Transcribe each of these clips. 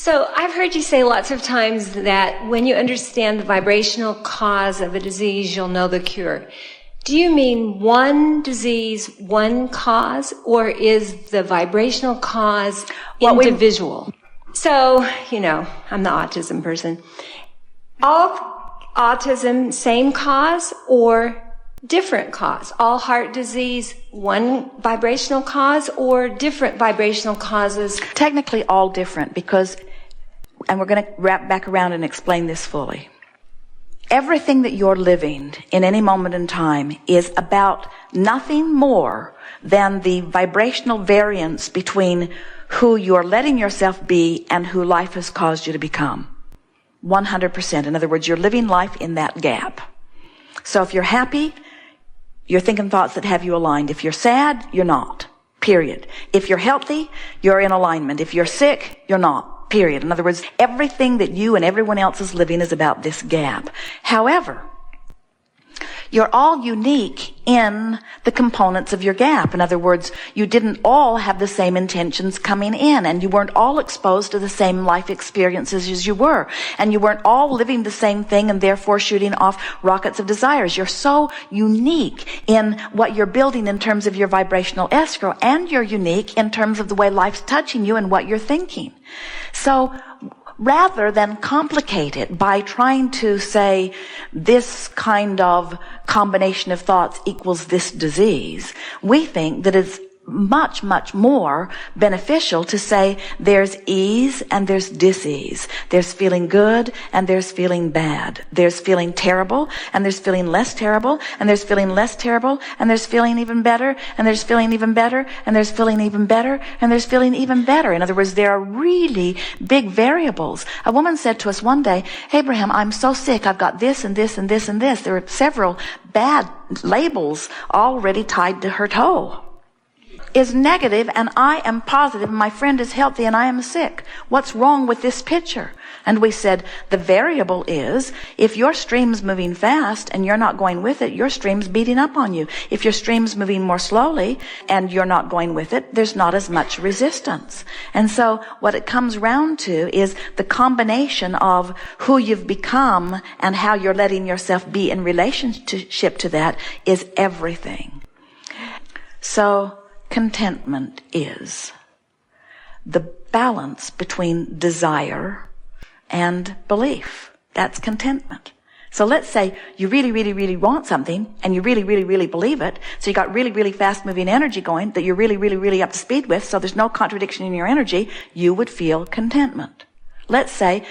So I've heard you say lots of times that when you understand the vibrational cause of a disease, you'll know the cure. Do you mean one disease, one cause, or is the vibrational cause individual? So, I'm the autism person. All autism, same cause or different cause? All heart disease, one vibrational cause or different vibrational causes? Technically all different because, and we're going to wrap back around and explain this fully. Everything that you're living in any moment in time is about nothing more than the vibrational variance between who you're letting yourself be and who life has caused you to become. 100%. In other words, you're living life in that gap. So if you're happy, you're thinking thoughts that have you aligned. If you're sad, you're not. Period. If you're healthy, you're in alignment. If you're sick, you're not. Period. In other words, everything that you and everyone else is living is about this gap. However, you're all unique in the components of your gap. In other words, you didn't all have the same intentions coming in, and you weren't all exposed to the same life experiences as you were, and you weren't all living the same thing and therefore shooting off rockets of desires. You're so unique in what you're building in terms of your vibrational escrow, and you're unique in terms of the way life's touching you and what you're thinking. So rather than complicate it by trying to say this kind of combination of thoughts equals this disease, we think that it's much, much more beneficial to say there's ease and there's dis-ease. There's feeling good and there's feeling bad. There's feeling terrible and there's feeling less terrible and there's feeling less terrible and there's feeling even better and there's feeling even better and there's feeling even better and there's feeling even better. In other words, there are really big variables. A woman said to us one day, Abraham, I'm so sick. I've got this and this and this and this. There were several bad labels already tied to her toe. Is negative and I am positive, my friend is healthy and I am sick. What's wrong with this picture? And we said the variable is if your stream's moving fast and you're not going with it, your stream's beating up on you. If your stream's moving more slowly and you're not going with it, there's not as much resistance. And so what it comes round to is the combination of who you've become and how you're letting yourself be in relationship to that is everything. So contentment is the balance between desire and belief. That's contentment. So let's say you really, really, really want something and you really, really, really believe it. So you got really, really fast moving energy going that you're really, really, really up to speed with. So there's no contradiction in your energy. You would feel contentment. Let's say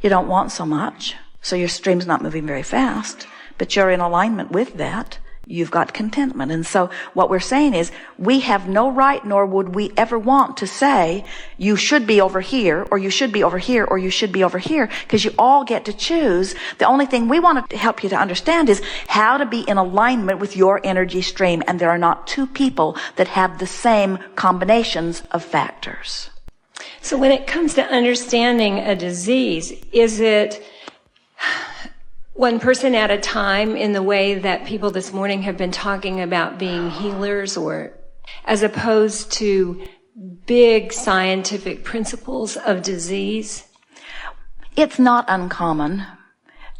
you don't want so much. So your stream's not moving very fast, but you're in alignment with that. You've got contentment. And so what we're saying is we have no right, nor would we ever want to say you should be over here or you should be over here or you should be over here, because you all get to choose. The only thing we want to help you to understand is how to be in alignment with your energy stream. And there are not two people that have the same combinations of factors. So when it comes to understanding a disease, is it one person at a time in the way that people this morning have been talking about being healers, or as opposed to big scientific principles of disease? It's not uncommon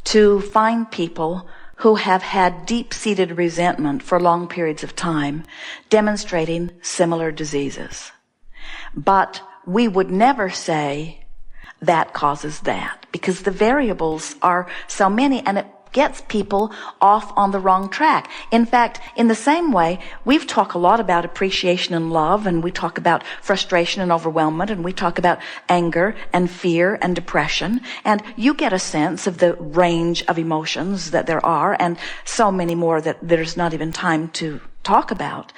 to find people who have had deep-seated resentment for long periods of time demonstrating similar diseases. But we would never say that causes that, because the variables are so many and it gets people off on the wrong track. In fact, in the same way, we've talked a lot about appreciation and love, and we talk about frustration and overwhelmment, and we talk about anger and fear and depression, and you get a sense of the range of emotions that there are, and so many more that there's not even time to talk about.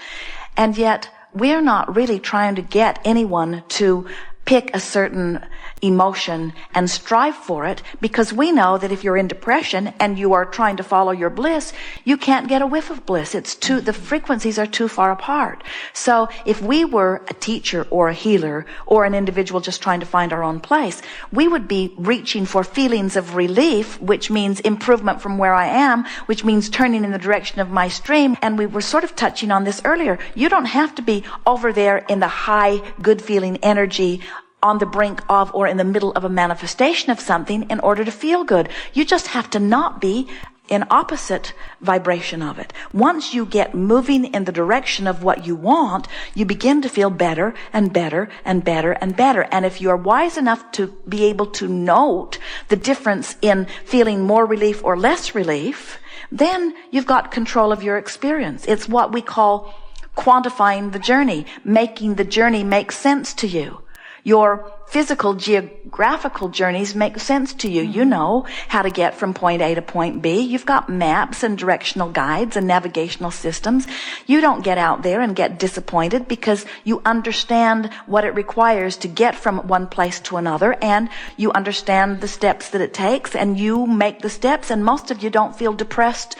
And yet, we're not really trying to get anyone to pick a certain emotion and strive for it, because we know that if you're in depression and you are trying to follow your bliss, you can't get a whiff of bliss. The frequencies are too far apart. So if we were a teacher or a healer or an individual just trying to find our own place, we would be reaching for feelings of relief, which means improvement from where I am, which means turning in the direction of my stream. And we were sort of touching on this earlier. You don't have to be over there in the high, good feeling energy on the brink of or in the middle of a manifestation of something in order to feel good. You just have to not be in opposite vibration of it. Once you get moving in the direction of what you want, you begin to feel better and better and better and better. And if you are wise enough to be able to note the difference in feeling more relief or less relief, then you've got control of your experience. It's what we call quantifying the journey, making the journey make sense to you. Your physical, geographical journeys make sense to you. You know how to get from point A to point B. You've got maps and directional guides and navigational systems. You don't get out there and get disappointed because you understand what it requires to get from one place to another, and you understand the steps that it takes, and you make the steps, and most of you don't feel depressed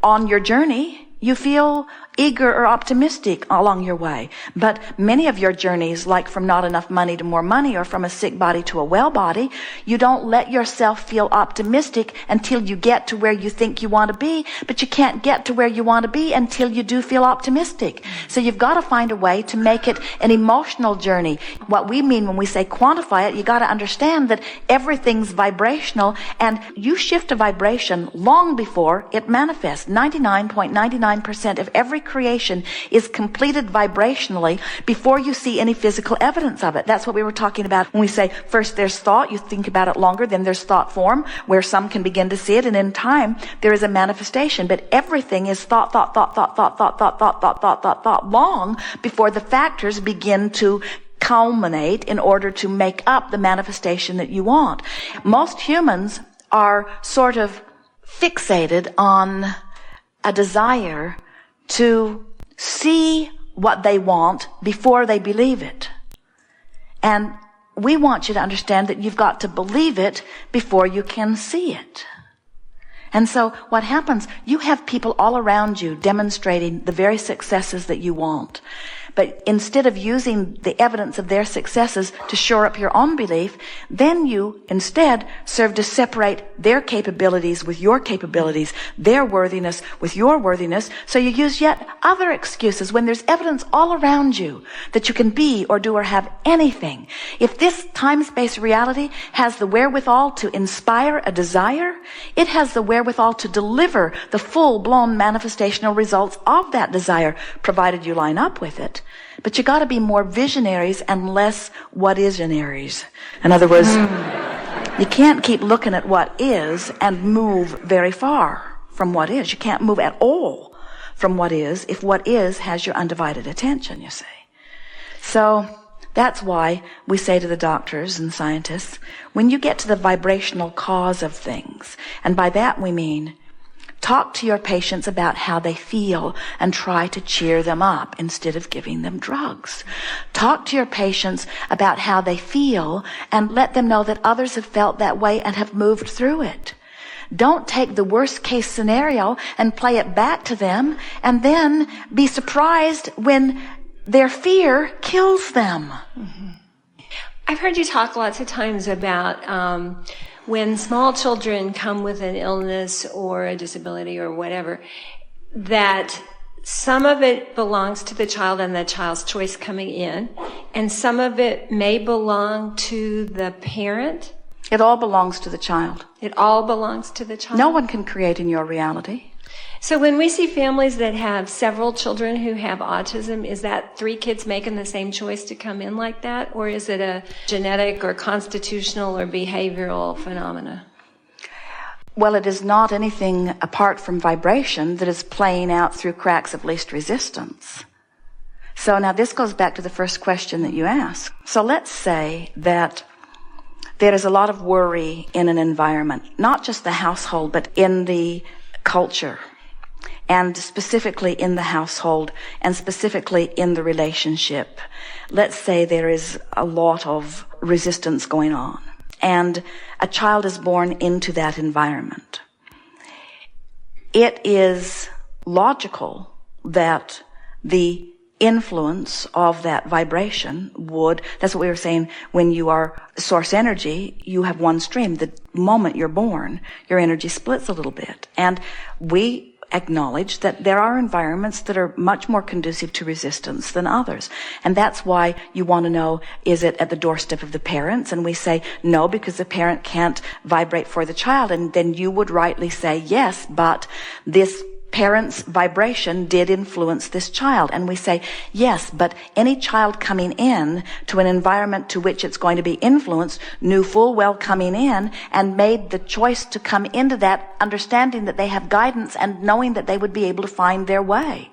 on your journey. You feel eager or optimistic along your way. But many of your journeys, like from not enough money to more money, or from a sick body to a well body, you don't let yourself feel optimistic until you get to where you think you want to be, but you can't get to where you want to be until you do feel optimistic. So you've got to find a way to make it an emotional journey. What we mean when we say quantify it, you got to understand that everything's vibrational, and you shift a vibration long before it manifests. 99.99% of every creation is completed vibrationally before you see any physical evidence of it. That's what we were talking about when we say first there's thought, you think about it longer, then there's thought form, where some can begin to see it, and in time there is a manifestation. But everything is thought long before the factors begin to culminate in order to make up the manifestation that you want. Most humans are sort of fixated on a desire to see what they want before they believe it. And we want you to understand that you've got to believe it before you can see it. And so what happens, you have people all around you demonstrating the very successes that you want. But instead of using the evidence of their successes to shore up your own belief, then you instead serve to separate their capabilities with your capabilities, their worthiness with your worthiness. So you use yet other excuses when there's evidence all around you that you can be or do or have anything. If this time-space reality has the wherewithal to inspire a desire, it has the wherewithal to deliver the full-blown manifestational results of that desire, provided you line up with it. But you got to be more visionaries and less what-is-ionaries. In other words, you can't keep looking at what is and move very far from what is. You can't move at all from what is if what is has your undivided attention, you see. So that's why we say to the doctors and scientists, when you get to the vibrational cause of things, and by that we mean talk to your patients about how they feel and try to cheer them up instead of giving them drugs. Talk to your patients about how they feel and let them know that others have felt that way and have moved through it. Don't take the worst case scenario and play it back to them and then be surprised when their fear kills them. Mm-hmm. I've heard you talk lots of times about when small children come with an illness or a disability or whatever, that some of it belongs to the child and the child's choice coming in, and some of it may belong to the parent. It all belongs to the child. It all belongs to the child? No one can create in your reality. So when we see families that have several children who have autism, is that 3 kids making the same choice to come in like that? Or is it a genetic or constitutional or behavioral phenomena? Well, it is not anything apart from vibration that is playing out through cracks of least resistance. So now this goes back to the first question that you asked. So let's say that there is a lot of worry in an environment, not just the household, but in the culture, and specifically in the household, and specifically in the relationship. Let's say there is a lot of resistance going on, and a child is born into that environment. It is logical that the influence of that vibration that's what we were saying, when you are source energy, you have one stream. The moment you're born, your energy splits a little bit. And we acknowledge that there are environments that are much more conducive to resistance than others. And that's why you want to know, is it at the doorstep of the parents? And we say no, because the parent can't vibrate for the child. And then you would rightly say yes, but this parent's vibration did influence this child. And we say, yes, but any child coming in to an environment to which it's going to be influenced knew full well coming in and made the choice to come into that understanding that they have guidance and knowing that they would be able to find their way.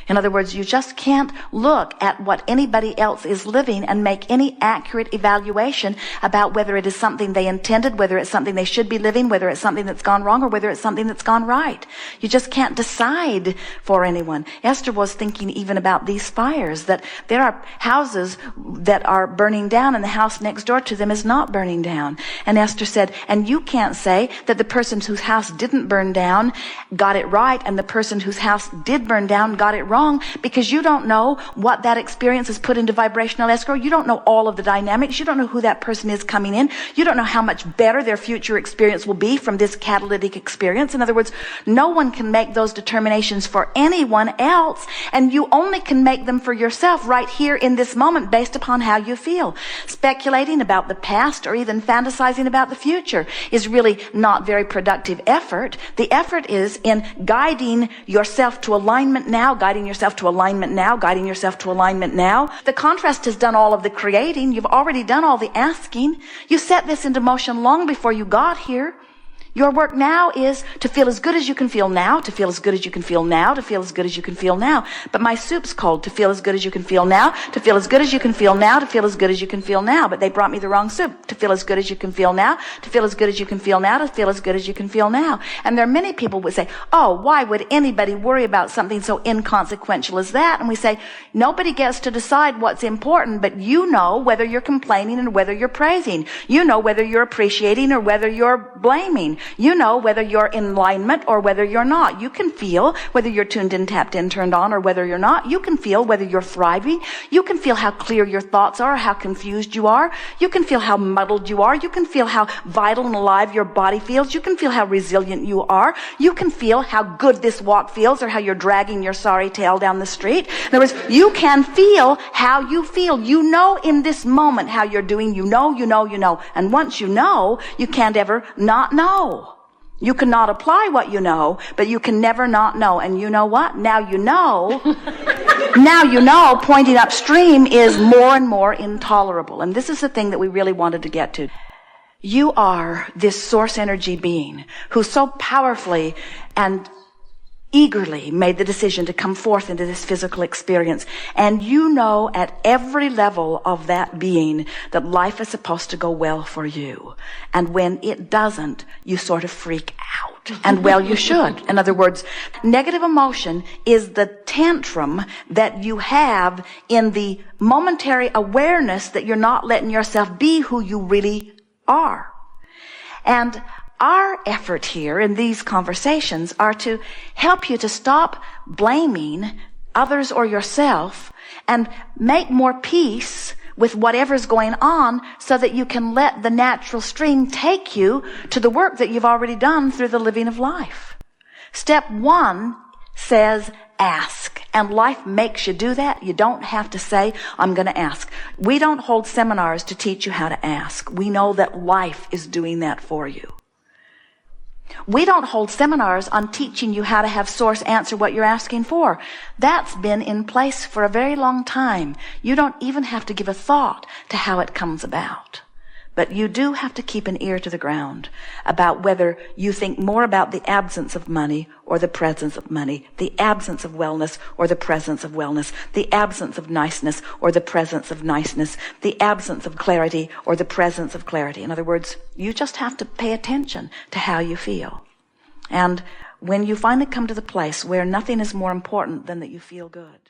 In other words, you just can't look at what anybody else is living and make any accurate evaluation about whether it is something they intended, whether it's something they should be living, whether it's something that's gone wrong, or whether it's something that's gone right. You just can't decide for anyone. Esther was thinking even about these fires, that there are houses that are burning down and the house next door to them is not burning down. And Esther said, and you can't say that the person whose house didn't burn down got it right and the person whose house did burn down got it wrong, because you don't know what that experience has put into vibrational escrow. You don't know all of the dynamics. You don't know who that person is coming in. You don't know how much better their future experience will be from this catalytic experience. In other words, no one can make those determinations for anyone else, and you only can make them for yourself right here in this moment based upon how you feel. Speculating about the past or even fantasizing about the future is really not very productive effort. The effort is in guiding yourself to alignment now, guiding yourself to alignment now, guiding yourself to alignment now. The contrast has done all of the creating. You've already done all the asking. You set this into motion long before you got here. Your work now is to feel as good as you can feel now, to feel as good as you can feel now, to feel as good as you can feel now. But my soup's cold. To feel as good as you can feel now, to feel as good as you can feel now, to feel as good as you can feel now. But they brought me the wrong soup. To feel as good as you can feel now, to feel as good as you can feel now, to feel as good as you can feel now. And there are many people who would say, oh, why would anybody worry about something so inconsequential as that? And we say, nobody gets to decide what's important, but you know whether you're complaining and whether you're praising. You know whether you're appreciating or whether you're blaming. You know whether you're in alignment or whether you're not. You can feel whether you're tuned in, tapped in, turned on, or whether you're not. You can feel whether you're thriving. You can feel how clear your thoughts are, how confused you are. You can feel how muddled you are. You can feel how vital and alive your body feels. You can feel how resilient you are. You can feel how good this walk feels or how you're dragging your sorry tail down the street. In other words, you can feel how you feel. You know in this moment how you're doing. You know. And once you know, you can't ever not know. You cannot apply what you know, but you can never not know. And you know what? Now you know. Now you know pointing upstream is more and more intolerable. And this is the thing that we really wanted to get to. You are this source energy being who so powerfully and eagerly made the decision to come forth into this physical experience. And you know at every level of that being that life is supposed to go well for you. And when it doesn't, you sort of freak out. And well, you should. In other words, negative emotion is the tantrum that you have in the momentary awareness that you're not letting yourself be who you really are. And our effort here in these conversations are to help you to stop blaming others or yourself and make more peace with whatever's going on so that you can let the natural stream take you to the work that you've already done through the living of life. Step 1 says ask. And life makes you do that. You don't have to say, I'm going to ask. We don't hold seminars to teach you how to ask. We know that life is doing that for you. We don't hold seminars on teaching you how to have Source answer what you're asking for. That's been in place for a very long time. You don't even have to give a thought to how it comes about. But you do have to keep an ear to the ground about whether you think more about the absence of money or the presence of money, the absence of wellness or the presence of wellness, the absence of niceness or the presence of niceness, the absence of clarity or the presence of clarity. In other words, you just have to pay attention to how you feel. And when you finally come to the place where nothing is more important than that you feel good,